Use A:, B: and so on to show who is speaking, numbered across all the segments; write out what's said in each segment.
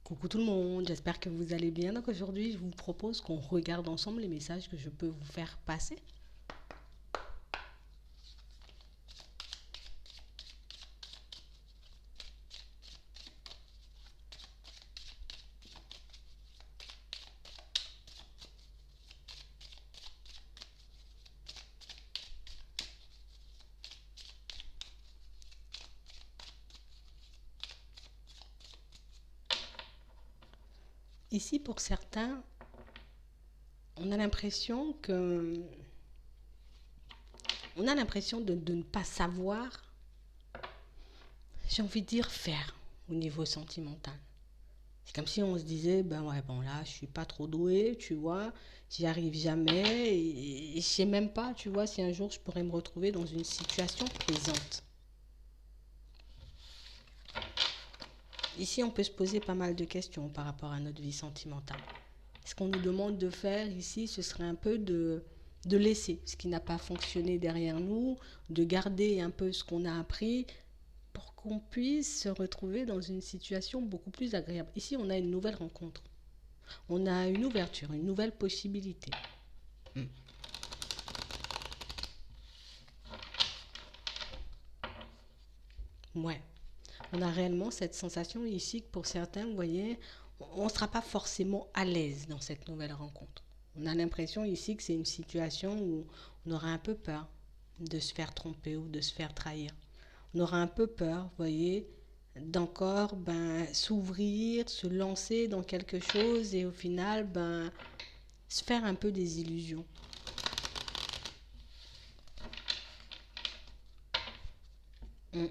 A: Coucou tout le monde, j'espère que vous allez bien. Donc aujourd'hui, je vous propose qu'on regarde ensemble les messages que je peux vous faire passer. Ici, pour certains, on a l'impression que, on a l'impression de ne pas savoir, j'ai envie de dire faire au niveau sentimental. C'est comme si on se disait, ben ouais, bon là, je suis pas trop douée, tu vois, j'y arrive jamais et je sais même pas, tu vois, si un jour je pourrais me retrouver dans une situation plaisante. Ici, on peut se poser pas mal de questions par rapport à notre vie sentimentale. Ce qu'on nous demande de faire ici, ce serait un peu de laisser ce qui n'a pas fonctionné derrière nous, de garder un peu ce qu'on a appris pour qu'on puisse se retrouver dans une situation beaucoup plus agréable. Ici, on a une nouvelle rencontre. On a une ouverture, une nouvelle possibilité. Ouais. On a réellement cette sensation ici que pour certains, vous voyez, on ne sera pas forcément à l'aise dans cette nouvelle rencontre. On a l'impression ici que c'est une situation où on aura un peu peur de se faire tromper ou de se faire trahir. On aura un peu peur, vous voyez, d'encore s'ouvrir, se lancer dans quelque chose et au final se faire un peu des illusions. Mm.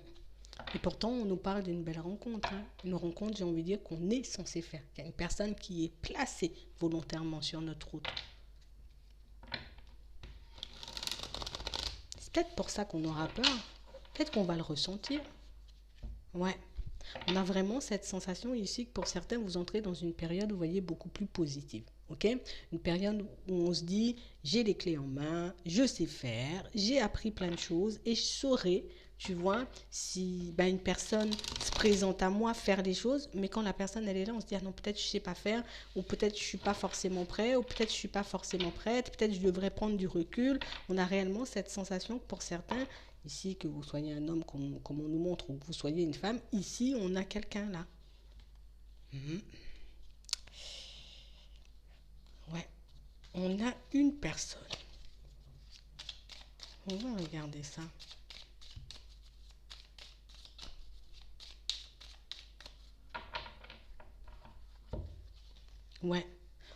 A: Et pourtant, on nous parle d'une belle rencontre, hein. Une rencontre, j'ai envie de dire, qu'on est censé faire. Il y a une personne qui est placée volontairement sur notre route. C'est peut-être pour ça qu'on aura peur. Peut-être qu'on va le ressentir. Ouais. On a vraiment cette sensation ici que pour certains, vous entrez dans une période, vous voyez, beaucoup plus positive. Ok. Une période où on se dit, j'ai les clés en main, je sais faire, j'ai appris plein de choses et je saurai, tu vois, si une personne se présente à moi faire des choses, mais quand la personne elle est là, on se dit, ah non, peut-être je sais pas faire, ou peut-être je suis pas forcément prêt, ou peut-être je suis pas forcément prête, peut-être je devrais prendre du recul. On a réellement cette sensation que pour certains, ici, que vous soyez un homme comme on nous montre, ou que vous soyez une femme, ici, on a quelqu'un là. Mhm. Ouais, on a une personne. On va regarder ça. Ouais,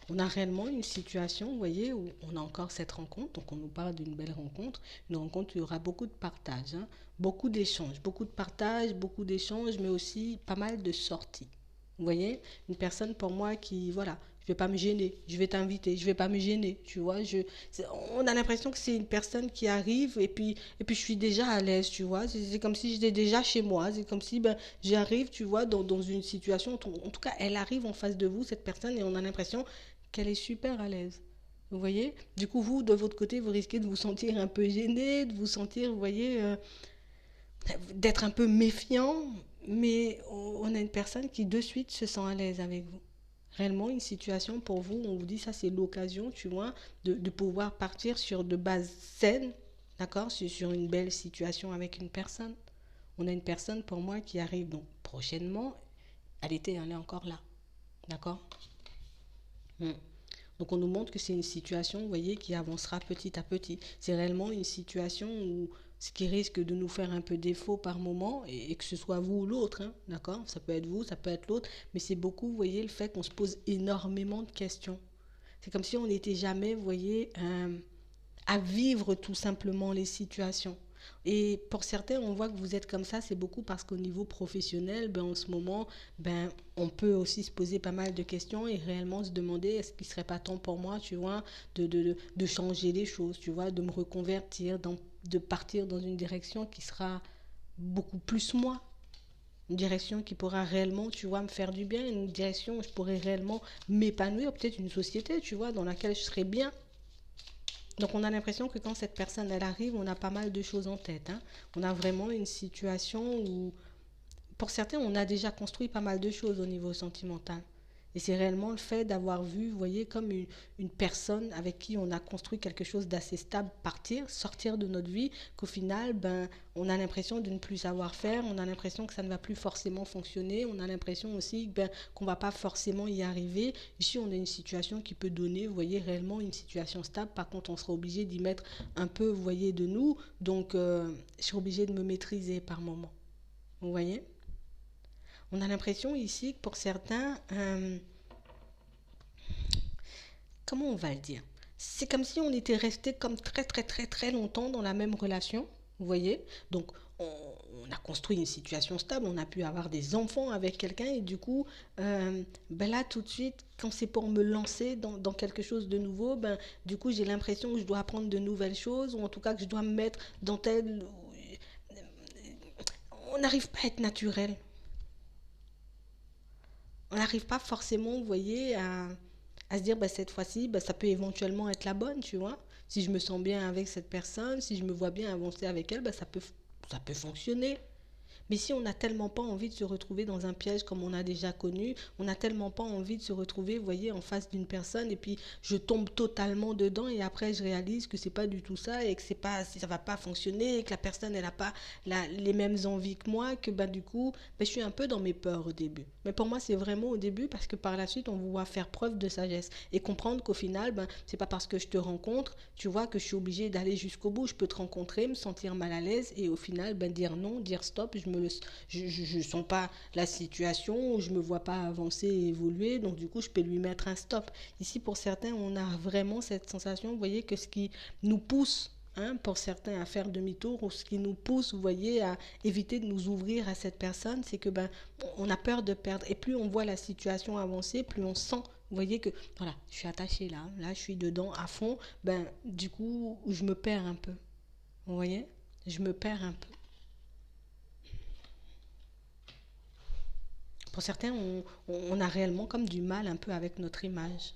A: on a réellement une situation, vous voyez, où on a encore cette rencontre. Donc, on nous parle d'une belle rencontre. Une rencontre où il y aura beaucoup de partage, hein, beaucoup d'échanges, beaucoup de partage, beaucoup d'échanges, mais aussi pas mal de sorties. Vous voyez, une personne pour moi qui, voilà, je vais pas me gêner, je vais t'inviter, je vais pas me gêner, tu vois. On a l'impression que c'est une personne qui arrive et puis je suis déjà à l'aise, tu vois. C'est comme si j'étais déjà chez moi, c'est comme si j'arrive, tu vois, dans une situation, en tout cas, elle arrive en face de vous, cette personne, et on a l'impression qu'elle est super à l'aise. Vous voyez. Du coup, vous, de votre côté, vous risquez de vous sentir un peu gêné, de vous sentir, vous voyez, d'être un peu méfiant, mais on a une personne qui de suite se sent à l'aise avec vous. Réellement, une situation pour vous, on vous dit ça, c'est l'occasion, tu vois, de pouvoir partir sur de bases saines, d'accord, sur une belle situation avec une personne. On a une personne pour moi qui arrive donc prochainement, elle est encore là, d'accord. Mm. Donc on nous montre que c'est une situation, vous voyez, qui avancera petit à petit. C'est réellement une situation où ce qui risque de nous faire un peu défaut par moment, et que ce soit vous ou l'autre, hein, d'accord. Ça peut être vous, ça peut être l'autre, mais c'est beaucoup, vous voyez, le fait qu'on se pose énormément de questions. C'est comme si on n'était jamais, vous voyez, à vivre tout simplement les situations. Et pour certains, on voit que vous êtes comme ça, c'est beaucoup parce qu'au niveau professionnel, en ce moment, on peut aussi se poser pas mal de questions et réellement se demander est-ce qu'il ne serait pas temps pour moi, tu vois, de changer les choses, tu vois, de me reconvertir, de partir dans une direction qui sera beaucoup plus moi. Une direction qui pourra réellement, tu vois, me faire du bien, une direction où je pourrais réellement m'épanouir, peut-être une société, tu vois, dans laquelle je serais bien. Donc on a l'impression que quand cette personne elle arrive, on a pas mal de choses en tête, hein. On a vraiment une situation où pour certains, on a déjà construit pas mal de choses au niveau sentimental. Et c'est réellement le fait d'avoir vu, vous voyez, comme une personne avec qui on a construit quelque chose d'assez stable partir, sortir de notre vie, qu'au final, ben, on a l'impression de ne plus savoir faire, on a l'impression que ça ne va plus forcément fonctionner, on a l'impression aussi ben, qu'on ne va pas forcément y arriver. Ici, on a une situation qui peut donner, vous voyez, réellement une situation stable. Par contre, on sera obligé d'y mettre un peu, vous voyez, de nous. Donc, je suis obligé de me maîtriser par moment. Vous voyez? On a l'impression ici que pour certains, comment on va le dire? C'est comme si on était resté comme très très très très longtemps dans la même relation, vous voyez? Donc on, on a construit une situation stable, on a pu avoir des enfants avec quelqu'un et du coup, ben là tout de suite, quand c'est pour me lancer dans quelque chose de nouveau, ben du coup j'ai l'impression que je dois apprendre de nouvelles choses ou en tout cas que je dois me mettre dans tel... On n'arrive pas à être naturel. On n'arrive pas forcément, vous voyez, à se dire, bah, cette fois-ci, bah, ça peut éventuellement être la bonne, tu vois. Si je me sens bien avec cette personne, si je me vois bien avancer avec elle, bah, ça peut fonctionner. Mais si on n'a tellement pas envie de se retrouver dans un piège comme on a déjà connu, on n'a tellement pas envie de se retrouver, vous voyez, en face d'une personne et puis je tombe totalement dedans et après je réalise que c'est pas du tout ça et que c'est pas, ça va pas fonctionner et que la personne elle a pas les mêmes envies que moi, que bah du coup, bah, je suis un peu dans mes peurs au début. Mais pour moi c'est vraiment au début parce que par la suite on va faire preuve de sagesse et comprendre qu'au final, ben c'est pas parce que je te rencontre, tu vois, que je suis obligée d'aller jusqu'au bout. Je peux te rencontrer, me sentir mal à l'aise et au final, ben dire non, dire stop, je sens pas la situation, je me vois pas avancer et évoluer, donc du coup je peux lui mettre un stop. Ici pour certains on a vraiment cette sensation, vous voyez, que ce qui nous pousse, hein, pour certains à faire demi-tour, ou ce qui nous pousse, vous voyez, à éviter de nous ouvrir à cette personne, c'est que ben on a peur de perdre. Et plus on voit la situation avancer, plus on sent, vous voyez, que voilà, je suis attachée là je suis dedans à fond, ben du coup je me perds un peu. Vous voyez, je me perds un peu. Pour certains, on a réellement comme du mal un peu avec notre image.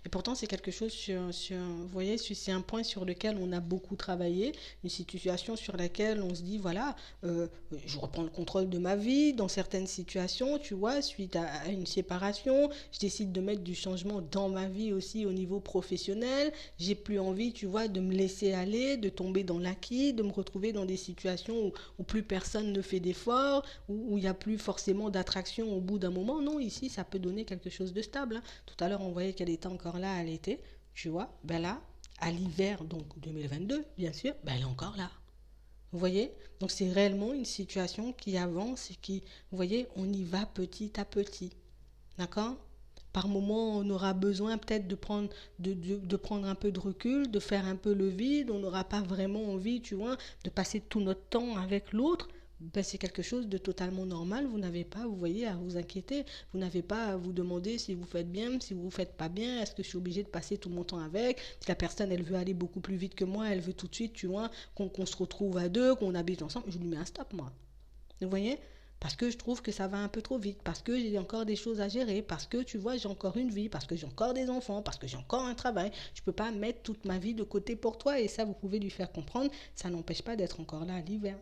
A: Et pourtant, c'est quelque chose vous voyez, c'est un point sur lequel on a beaucoup travaillé, une situation sur laquelle on se dit, voilà, je reprends le contrôle de ma vie dans certaines situations, tu vois, suite à une séparation, je décide de mettre du changement dans ma vie aussi au niveau professionnel, j'ai plus envie, tu vois, de me laisser aller, de tomber dans l'acquis, de me retrouver dans des situations où plus personne ne fait d'efforts, où il n'y a plus forcément d'attraction au bout d'un moment. Non, ici, ça peut donner quelque chose de stable, hein. Tout à l'heure, on voyait qu'elle était encore là à l'été, tu vois. Ben là, à l'hiver, donc 2022, bien sûr, ben elle est encore là. Vous voyez? Donc c'est réellement une situation qui avance et qui, vous voyez, on y va petit à petit. D'accord? Par moment, on aura besoin peut-être de prendre un peu de recul, de faire un peu le vide. On n'aura pas vraiment envie, tu vois, de passer tout notre temps avec l'autre. Ben, c'est quelque chose de totalement normal. Vous n'avez pas, vous voyez, à vous inquiéter. Vous n'avez pas à vous demander si vous faites bien, si vous ne faites pas bien. Est-ce que je suis obligé de passer tout mon temps avec? Si la personne, elle veut aller beaucoup plus vite que moi, elle veut tout de suite, tu vois, qu'on se retrouve à deux, qu'on habite ensemble, je lui mets un stop, moi. Vous voyez? Parce que je trouve que ça va un peu trop vite, parce que j'ai encore des choses à gérer, parce que tu vois, j'ai encore une vie, parce que j'ai encore des enfants, parce que j'ai encore un travail. Je ne peux pas mettre toute ma vie de côté pour toi et ça, vous pouvez lui faire comprendre. Ça n'empêche pas d'être encore là à l'hiver.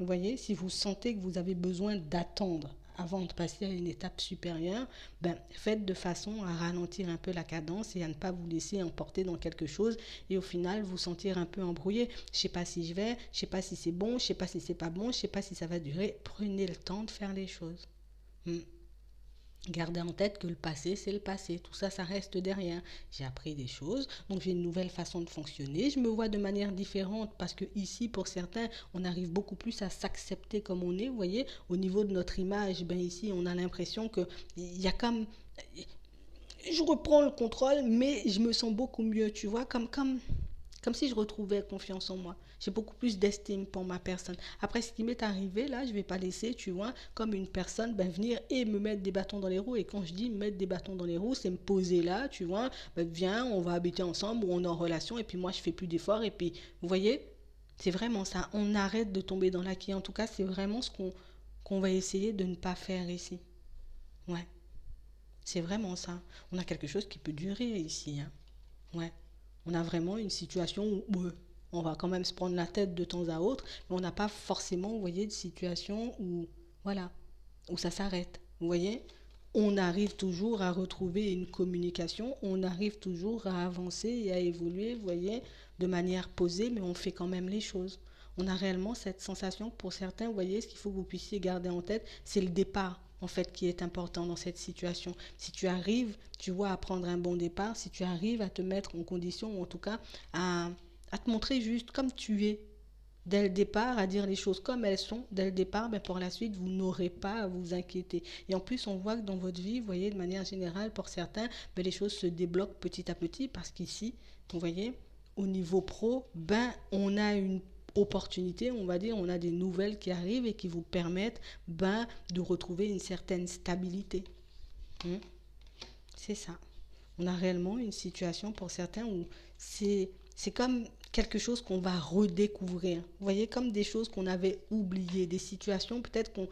A: Vous voyez, si vous sentez que vous avez besoin d'attendre avant de passer à une étape supérieure, ben, faites de façon à ralentir un peu la cadence et à ne pas vous laisser emporter dans quelque chose et au final vous sentir un peu embrouillé. Je ne sais pas si je vais, je ne sais pas si c'est bon, je ne sais pas si c'est pas bon, je ne sais pas si ça va durer. Prenez le temps de faire les choses. Hmm. Gardez en tête que le passé, c'est le passé. Tout ça, ça reste derrière. J'ai appris des choses, donc j'ai une nouvelle façon de fonctionner. Je me vois de manière différente parce que ici, pour certains, on arrive beaucoup plus à s'accepter comme on est. Vous voyez, au niveau de notre image, ben ici, on a l'impression que il y a comme je reprends le contrôle, mais je me sens beaucoup mieux, tu vois, comme si je retrouvais confiance en moi. J'ai beaucoup plus d'estime pour ma personne. Après, ce qui m'est arrivé, là, je ne vais pas laisser, tu vois, comme une personne, ben, venir et me mettre des bâtons dans les roues. Et quand je dis mettre des bâtons dans les roues, c'est me poser là, tu vois, ben, viens, on va habiter ensemble ou on est en relation, et puis moi, je fais plus d'efforts, et puis, vous voyez, c'est vraiment ça. On arrête de tomber dans l'acquis. En tout cas, c'est vraiment ce qu'on va essayer de ne pas faire ici. Ouais. C'est vraiment ça. On a quelque chose qui peut durer ici, hein. Ouais. On a vraiment une situation où on va quand même se prendre la tête de temps à autre, mais on n'a pas forcément, vous voyez, de situation où, voilà. ou ça s'arrête. Vous voyez? On arrive toujours à retrouver une communication, on arrive toujours à avancer et à évoluer, vous voyez, de manière posée, mais on fait quand même les choses. On a réellement cette sensation, pour certains, vous voyez, ce qu'il faut que vous puissiez garder en tête, c'est le départ, en fait, qui est important dans cette situation. Si tu arrives, tu vois, à prendre un bon départ, si tu arrives à te mettre en condition, ou en tout cas, à te montrer juste comme tu es, dès le départ, à dire les choses comme elles sont, dès le départ, ben pour la suite, vous n'aurez pas à vous inquiéter. Et en plus, on voit que dans votre vie, vous voyez, de manière générale, pour certains, ben les choses se débloquent petit à petit parce qu'ici, vous voyez, au niveau pro, ben on a une opportunité, on va dire, on a des nouvelles qui arrivent et qui vous permettent ben, de retrouver une certaine stabilité. Hmm. C'est ça. On a réellement une situation pour certains où c'est comme quelque chose qu'on va redécouvrir. Vous voyez, comme des choses qu'on avait oubliées, des situations peut-être qu'on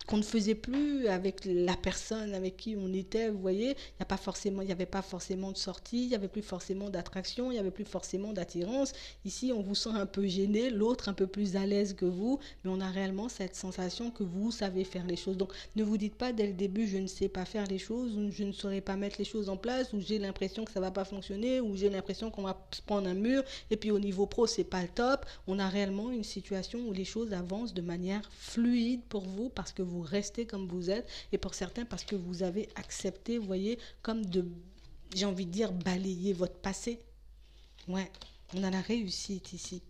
A: qu'on ne faisait plus avec la personne avec qui on était, vous voyez, il n'y avait pas forcément de sortie, il n'y avait plus forcément d'attraction, il n'y avait plus forcément d'attirance. Ici, on vous sent un peu gêné, l'autre un peu plus à l'aise que vous, mais on a réellement cette sensation que vous savez faire les choses. Donc, ne vous dites pas dès le début, je ne sais pas faire les choses, ou je ne saurais pas mettre les choses en place, ou j'ai l'impression que ça ne va pas fonctionner, ou j'ai l'impression qu'on va se prendre un mur, et puis au niveau pro, c'est pas le top. On a réellement une situation où les choses avancent de manière fluide pour vous, parce que vous restez comme vous êtes, et pour certains parce que vous avez accepté, vous voyez, comme de, j'ai envie de dire, balayer votre passé. Ouais, on a la réussite ici.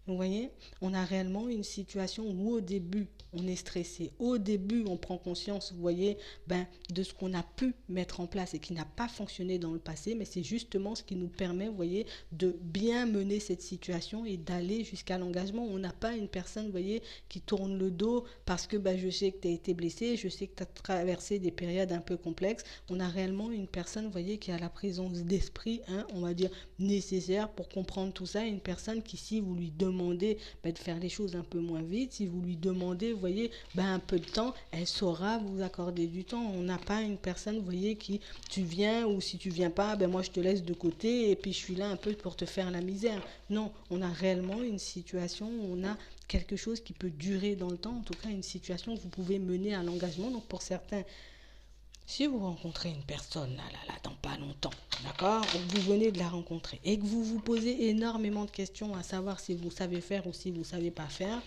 A: Vous voyez, on a réellement une situation où au début, on est stressé. Au début, on prend conscience, vous voyez, ben, de ce qu'on a pu mettre en place et qui n'a pas fonctionné dans le passé, mais c'est justement ce qui nous permet, vous voyez, de bien mener cette situation et d'aller jusqu'à l'engagement. On n'a pas une personne, vous voyez, qui tourne le dos parce que ben, je sais que tu as été blessé, je sais que tu as traversé des périodes un peu complexes. On a réellement une personne, vous voyez, qui a la présence d'esprit, hein, on va dire, nécessaire pour comprendre tout ça. Une personne qui, si vous lui demandez de faire les choses un peu moins vite, si vous lui demandez, vous voyez, un peu de temps, elle saura vous accorder du temps. On n'a pas une personne, vous voyez, qui, tu viens ou si tu viens pas, moi je te laisse de côté et puis je suis là un peu pour te faire la misère. Non, on a réellement une situation où on a quelque chose qui peut durer dans le temps, en tout cas une situation que vous pouvez mener à l'engagement. Donc pour certains, si vous rencontrez une personne dans pas longtemps, d'accord, vous venez de la rencontrer et que vous vous posez énormément de questions à savoir si vous savez faire ou si vous ne savez pas faire,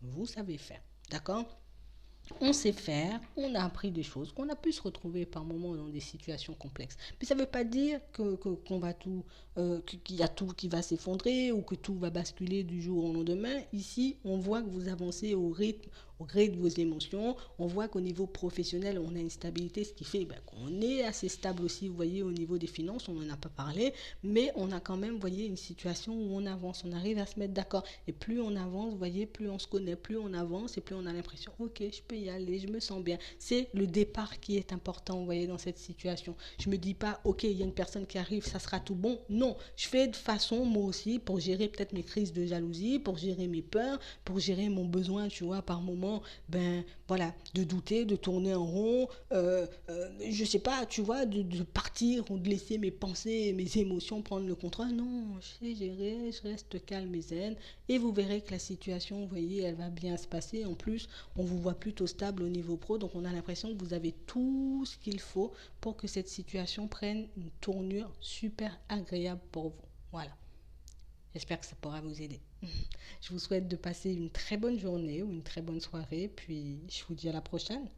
A: vous savez faire, d'accord. On sait faire, on a appris des choses, qu'on a pu se retrouver par moments dans des situations complexes. Mais ça ne veut pas dire qu'on va tout, qu'il y a tout qui va s'effondrer ou que tout va basculer du jour au lendemain. Ici, on voit que vous avancez au rythme, au gré de vos émotions. On voit qu'au niveau professionnel, on a une stabilité, ce qui fait qu'on est assez stable aussi, vous voyez, au niveau des finances, on n'en a pas parlé, mais on a quand même, vous voyez, une situation où on avance, on arrive à se mettre d'accord. Et plus on avance, vous voyez, plus on se connaît, plus on avance et plus on a l'impression, ok, je peux y aller, je me sens bien. C'est le départ qui est important, vous voyez, dans cette situation. Je me dis pas, ok, il y a une personne qui arrive, ça sera tout bon. Non, je fais de façon, moi aussi, pour gérer peut-être mes crises de jalousie, pour gérer mes peurs, pour gérer mon besoin, tu vois, par moment, voilà, de douter, de tourner en rond, je sais pas, tu vois, de partir ou de laisser mes pensées et mes émotions prendre le contrôle. Non, je sais gérer, je reste calme et zen, et vous verrez que la situation, vous voyez, elle va bien se passer. En plus, on vous voit plutôt stable au niveau pro, donc on a l'impression que vous avez tout ce qu'il faut pour que cette situation prenne une tournure super agréable pour vous. Voilà. J'espère que ça pourra vous aider. Je vous souhaite de passer une très bonne journée ou une très bonne soirée, puis je vous dis à la prochaine.